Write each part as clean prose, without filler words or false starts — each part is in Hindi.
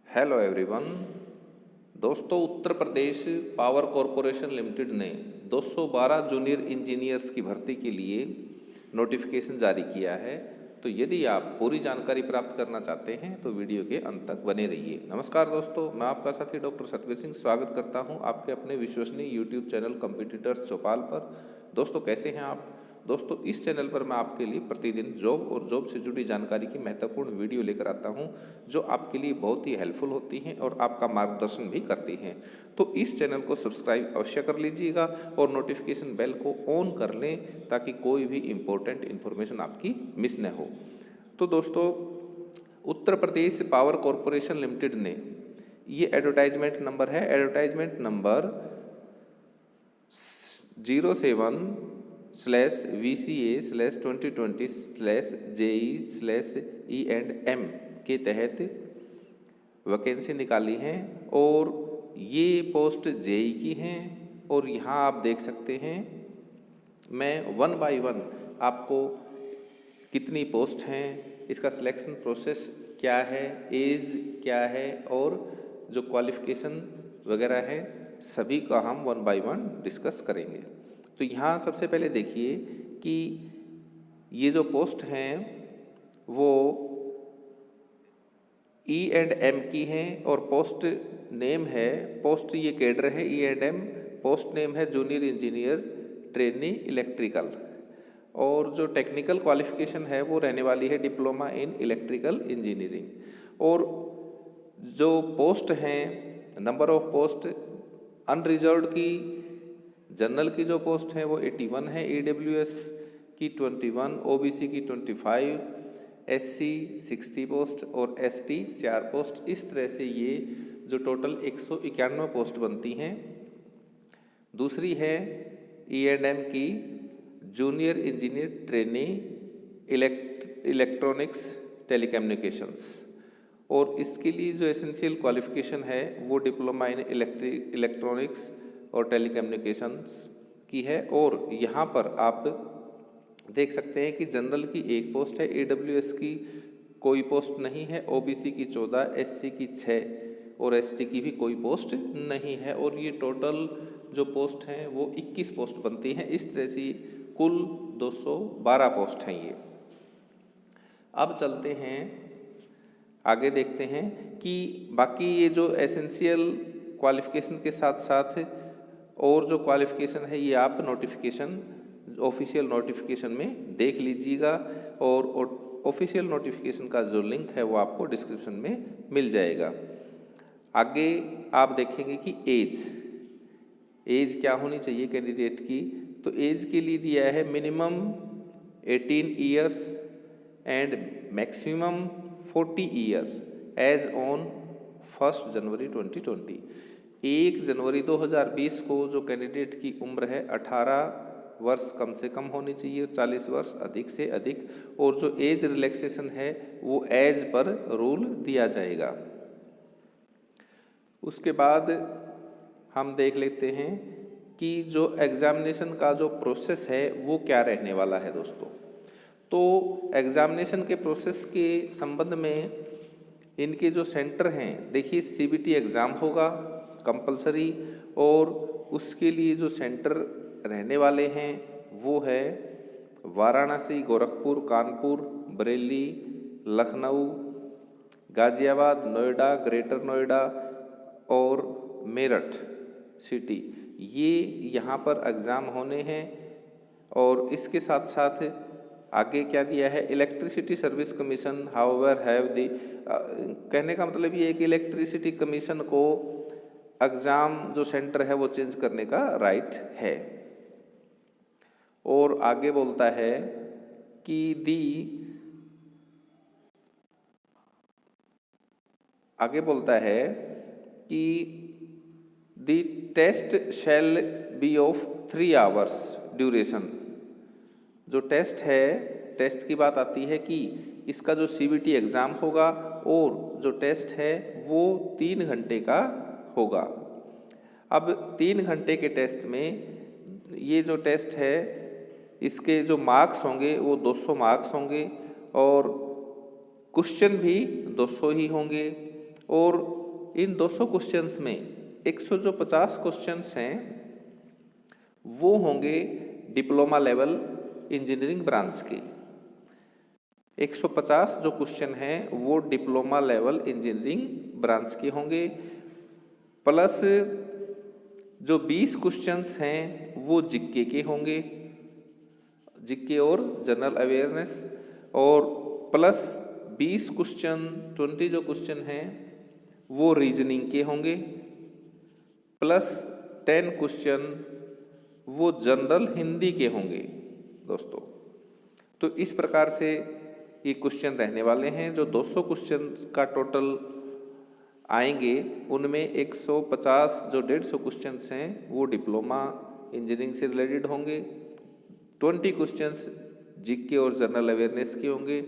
Hello everyone. दोस्तों, Uttar Pradesh power corporation limited ने 212 जूनियर इंजीनियर्स की भर्ती के लिए नोटिफिकेशन जारी किया है। तो यदि आप पूरी जानकारी प्राप्त करना चाहते हैं तो वीडियो के अंत तक बने रहिए। नमस्कार दोस्तों, मैं आपका साथी डॉक्टर सतवीर सिंह स्वागत करता हूं आपके अपने विश्वसनीय यूट्यूब चैनल कॉम्पिटिटर्स चौपाल पर। दोस्तों, कैसे हैं आप? दोस्तों, इस चैनल पर मैं आपके लिए प्रतिदिन जॉब और जॉब से जुड़ी जानकारी की महत्वपूर्ण वीडियो लेकर आता हूं, जो आपके लिए बहुत ही हेल्पफुल होती हैं और आपका मार्गदर्शन भी करती हैं। तो इस चैनल को सब्सक्राइब अवश्य कर लीजिएगा और नोटिफिकेशन बेल को ऑन कर लें ताकि कोई भी इम्पोर्टेंट इन्फॉर्मेशन आपकी मिस न हो। तो दोस्तों, Uttar Pradesh power corporation limited ने ये एडवर्टाइजमेंट नंबर है, एडवर्टाइजमेंट नंबर 07VCA/2020/JE/E&M के तहत वैकेंसी निकाली हैं और ये पोस्ट जेई की हैं। और यहाँ आप देख सकते हैं, मैं 1 बाय 1 आपको कितनी पोस्ट हैं, इसका सिलेक्शन प्रोसेस क्या है, एज क्या है और जो क्वालिफिकेशन वगैरह है, सभी का हम 1 बाय 1 डिस्कस करेंगे। तो यहाँ सबसे पहले देखिए कि ये जो पोस्ट हैं वो E&M की हैं और पोस्ट नेम है, पोस्ट ये कैडर है E&M, पोस्ट नेम है जूनियर इंजीनियर ट्रेनी इलेक्ट्रिकल। और जो टेक्निकल क्वालिफिकेशन है वो रहने वाली है डिप्लोमा इन इलेक्ट्रिकल इंजीनियरिंग। और जो पोस्ट हैं, नंबर ऑफ पोस्ट अनरिजर्व्ड की, जनरल की जो पोस्ट है वो 81 है, EWS की 21, OBC की 25, SC 60 पोस्ट और ST 4 पोस्ट। इस तरह से ये जो टोटल 191 पोस्ट बनती हैं। दूसरी है E&M की junior engineer trainee electronics telecommunications, और इसके लिए जो एसेंशियल क्वालिफिकेशन है वो डिप्लोमा इन इलेक्ट्रॉनिक्स और टेलीकम्युनिकेशंस की है। और यहाँ पर आप देख सकते हैं कि जनरल की एक पोस्ट है, EWS की कोई पोस्ट नहीं है, OBC की 14, SC की 6 और ST की भी कोई पोस्ट नहीं है। और ये टोटल जो पोस्ट हैं वो 21 पोस्ट बनती हैं। इस तरह से कुल 212 पोस्ट हैं ये। अब चलते हैं आगे, देखते हैं कि बाकी ये जो एसेंशियल क्वालिफिकेशन के साथ साथ और जो क्वालिफिकेशन है ये आप नोटिफिकेशन, ऑफिशियल नोटिफिकेशन में देख लीजिएगा। और ऑफिशियल नोटिफिकेशन का जो लिंक है वो आपको डिस्क्रिप्शन में मिल जाएगा। आगे आप देखेंगे कि एज क्या होनी चाहिए कैंडिडेट की। तो एज के लिए दिया है minimum 18 years and maximum 40 years age on 1 जनवरी 2020। 1 जनवरी 2020 को जो कैंडिडेट की उम्र है 18 वर्ष कम से कम होनी चाहिए, 40 वर्ष अधिक से अधिक। और जो एज रिलैक्सेशन है वो एज पर रूल दिया जाएगा। उसके बाद हम देख लेते हैं कि जो एग्जामिनेशन का जो प्रोसेस है वो क्या रहने वाला है दोस्तों। तो एग्जामिनेशन के प्रोसेस के संबंध में इनके जो सेंटर हैं, देखिए CBT एग्ज़ाम होगा कंपलसरी, और उसके लिए जो सेंटर रहने वाले हैं वो है वाराणसी, गोरखपुर, कानपुर, बरेली, लखनऊ, गाज़ियाबाद, नोएडा, ग्रेटर नोएडा और मेरठ सिटी। ये यहाँ पर एग्ज़ाम होने हैं। और इसके साथ साथ आगे क्या दिया है, electricity service commission however have the, कहने का मतलब ये है कि इलेक्ट्रिसिटी कमीशन को एग्ज़ाम जो सेंटर है वो चेंज करने का राइट है। और आगे बोलता है कि the test shall be of 3 hours duration. जो टेस्ट है, टेस्ट की बात आती है कि इसका जो CBT एग्ज़ाम होगा और जो टेस्ट है वो 3 घंटे का होगा। अब 3 घंटे के टेस्ट में ये जो टेस्ट है इसके जो मार्क्स होंगे वो 200 मार्क्स होंगे और क्वेश्चन भी 200 ही होंगे। और इन 200 क्वेश्चंस में 150 क्वेश्चंस हैं वो होंगे डिप्लोमा लेवल इंजीनियरिंग ब्रांच के। 150 जो क्वेश्चन हैं वो डिप्लोमा लेवल इंजीनियरिंग ब्रांच के होंगे, प्लस जो 20 क्वेश्चंस हैं वो जीके के होंगे, जीके और जनरल अवेयरनेस, और प्लस 20 क्वेश्चन 20 जो क्वेश्चन हैं वो रीजनिंग के होंगे, प्लस 10 क्वेश्चन वो जनरल हिंदी के होंगे दोस्तों। तो इस प्रकार से ये क्वेश्चन रहने वाले हैं। जो 200 क्वेश्चन का टोटल आएंगे उनमें 150 जो 150 क्वेश्चंस हैं वो डिप्लोमा इंजीनियरिंग से रिलेटेड होंगे, 20 क्वेश्चंस जीके और जनरल अवेयरनेस के होंगे,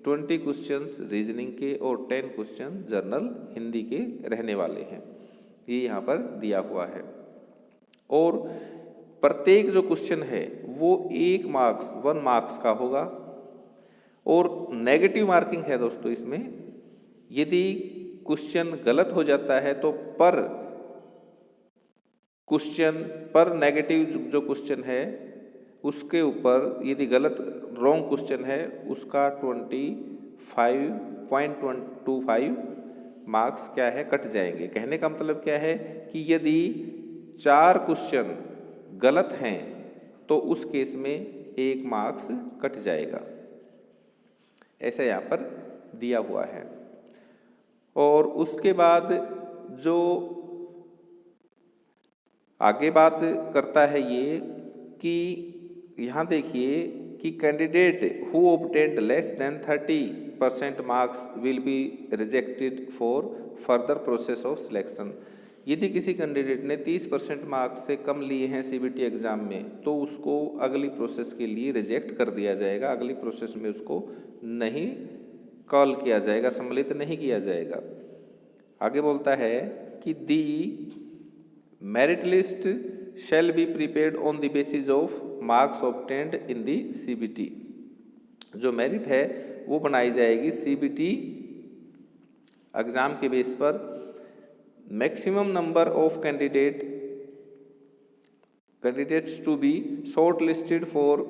20 क्वेश्चंस रीजनिंग के और 10 क्वेश्चन जनरल हिंदी के रहने वाले हैं। ये यहाँ पर दिया हुआ है। और प्रत्येक जो क्वेश्चन है वो 1 मार्क्स का होगा और नेगेटिव मार्किंग है दोस्तों इसमें। यदि क्वेश्चन गलत हो जाता है तो पर क्वेश्चन पर नेगेटिव जो क्वेश्चन है उसके ऊपर यदि गलत रॉन्ग क्वेश्चन है उसका 25.25 मार्क्स क्या है कट जाएंगे। कहने का मतलब क्या है कि यदि 4 क्वेश्चन गलत हैं तो उस केस में 1 मार्क्स कट जाएगा, ऐसा यहाँ पर दिया हुआ है। और उसके बाद जो आगे बात करता है ये कि यहाँ देखिए कि candidate who obtained less than 30% marks will be rejected for further process of selection. यदि किसी कैंडिडेट ने 30% मार्क्स से कम लिए हैं सीबीटी एग्जाम में तो उसको अगली प्रोसेस के लिए रिजेक्ट कर दिया जाएगा, अगली प्रोसेस में उसको नहीं कॉल किया जाएगा, सम्मिलित नहीं किया जाएगा। आगे बोलता है कि the merit list shall be prepared on the basis of marks obtained in the CBT. जो मेरिट है वो बनाई जाएगी सीबीटी एग्जाम के बेस पर। Maximum number of candidates to be shortlisted for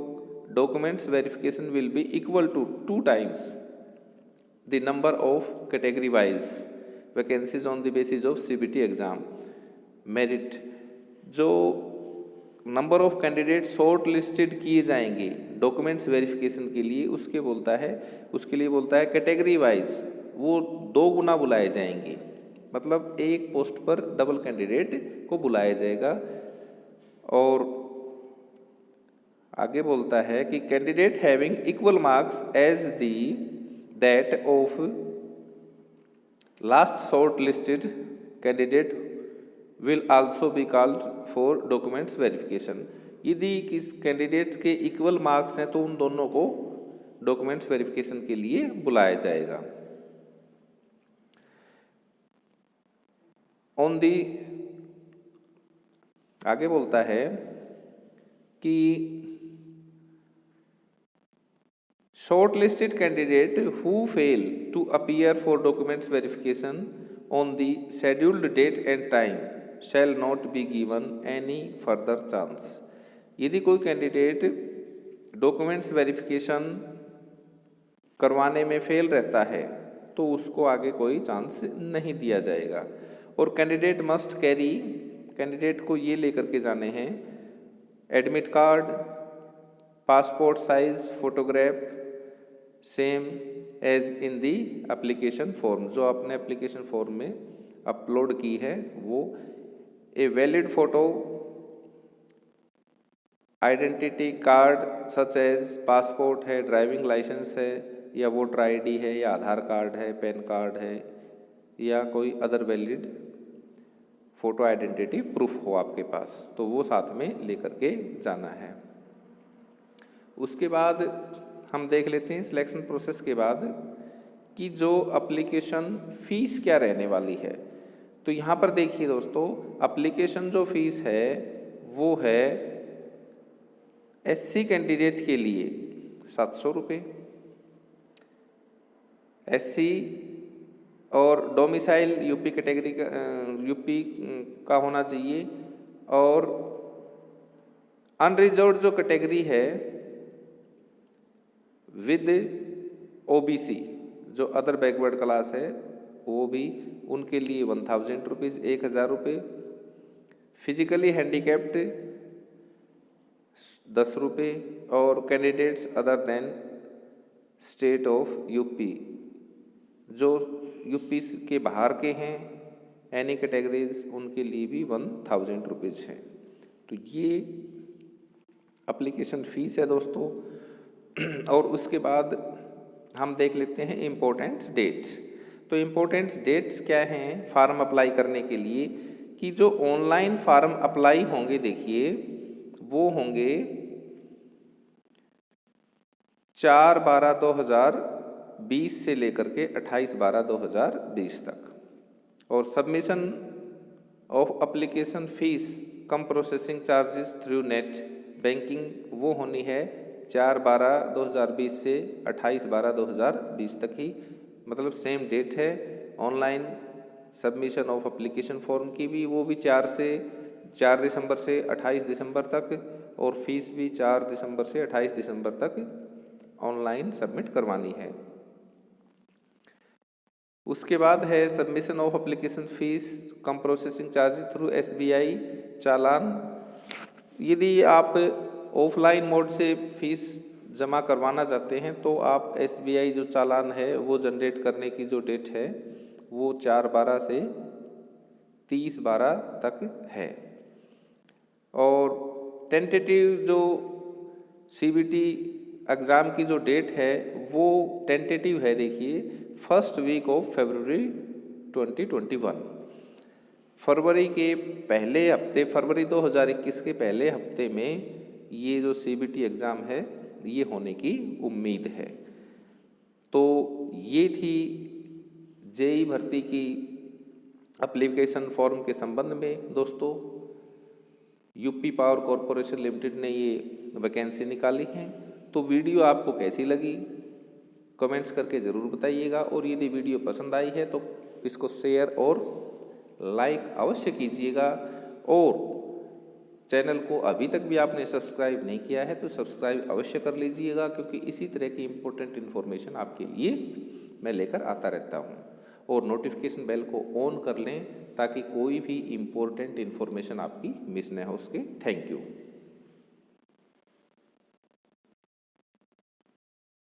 documents verification will be equal to 2 times the number of category wise vacancies on the basis of CBT exam merit। जो number of candidate short listed किए जाएंगे डॉक्यूमेंट्स वेरिफिकेशन के लिए उसके लिए बोलता है कैटेगरी वाइज वो 2 गुना बुलाए जाएंगे, मतलब एक पोस्ट पर डबल कैंडिडेट को बुलाया जाएगा। और आगे बोलता है कि candidate having equal marks as the that of last shortlisted candidate will also be called for documents verification. यदि किस कैंडिडेट के इक्वल मार्क्स हैं तो उन दोनों को डॉक्यूमेंट्स वेरिफिकेशन के लिए बुलाया जाएगा। आगे बोलता है कि shortlisted candidate who fail to appear for documents verification on the scheduled date and time shall not be given any further chance। यदि कोई कैंडिडेट डॉक्यूमेंट्स वेरिफिकेशन करवाने में फेल रहता है तो उसको आगे कोई चांस नहीं दिया जाएगा। और कैंडिडेट मस्ट कैरी, कैंडिडेट को ये लेकर के जाने हैं admit card, passport size photograph same as in the application form. जो आपने एप्लीकेशन फॉर्म में अपलोड की है वो a valid photo, identity card such as passport है, ड्राइविंग लाइसेंस है या वोटर आईडी है या आधार कार्ड है, पैन कार्ड है या कोई other valid photo identity proof हो आपके पास, तो वो साथ में लेकर के जाना है। उसके बाद हम देख लेते हैं सिलेक्शन प्रोसेस के बाद कि जो एप्लीकेशन फ़ीस क्या रहने वाली है। तो यहाँ पर देखिए दोस्तों, एप्लीकेशन जो फ़ीस है वो है एससी कैंडिडेट के लिए 700 रुपये, एससी और डोमिसाइल यूपी कैटेगरी का यूपी का होना चाहिए। और अनरिजर्व्ड जो कैटेगरी है विद ओबीसी, जो अदर बैकवर्ड क्लास है वो भी, उनके लिए 1000 रुपीज़, 1000 रुपये। फिजिकली हैंडीकैप्ड 10 रुपये। और candidates other than state of UP, जो यूपी के बाहर के हैं एनी कैटेगरीज, उनके लिए भी 1000 रुपीज़ है। तो ये एप्लीकेशन फ़ीस है दोस्तों। और उसके बाद हम देख लेते हैं इम्पोर्टेंट्स डेट्स। तो इम्पोर्टेंट्स डेट्स क्या हैं फार्म अप्लाई करने के लिए, कि जो ऑनलाइन फार्म अप्लाई होंगे देखिए वो होंगे 4/12/2020 से लेकर के 28/12/2020 तक। और submission of application fees come processing charges through net banking वो होनी है 4/12/2020 से 28/12/2020 तक ही, मतलब सेम डेट है। Online submission of application form की भी वो भी 4 दिसंबर से 28 दिसंबर तक, और फीस भी 4 दिसंबर से 28 दिसंबर तक ऑनलाइन सबमिट करवानी है। उसके बाद है submission of application fees come processing charges through SBI चालान। यदि आप ऑफलाइन मोड से फीस जमा करवाना चाहते हैं तो आप SBI जो चालान है वो जनरेट करने की जो डेट है वो 4/12 से 30/12 तक है। और टेंटेटिव जो CBT एग्ज़ाम की जो डेट है वो टेंटेटिव है, देखिए फर्स्ट वीक ऑफ फरवरी 2021, फरवरी के पहले हफ्ते, फरवरी 2021 के पहले हफ्ते में ये जो CBT एग्ज़ाम है ये होने की उम्मीद है। तो ये थी JEE भर्ती की एप्लीकेशन फॉर्म के संबंध में दोस्तों। यूपी पावर कॉरपोरेशन लिमिटेड ने ये वैकेंसी निकाली है। तो वीडियो आपको कैसी लगी कमेंट्स करके ज़रूर बताइएगा, और यदि वीडियो पसंद आई है तो इसको शेयर और लाइक अवश्य कीजिएगा। और चैनल को अभी तक भी आपने सब्सक्राइब नहीं किया है तो सब्सक्राइब अवश्य कर लीजिएगा, क्योंकि इसी तरह की इम्पोर्टेंट इन्फॉर्मेशन आपके लिए मैं लेकर आता रहता हूँ। और नोटिफिकेशन बेल को ऑन कर लें ताकि कोई भी इम्पोर्टेंट इन्फॉर्मेशन आपकी मिस न हो सके। Thank you.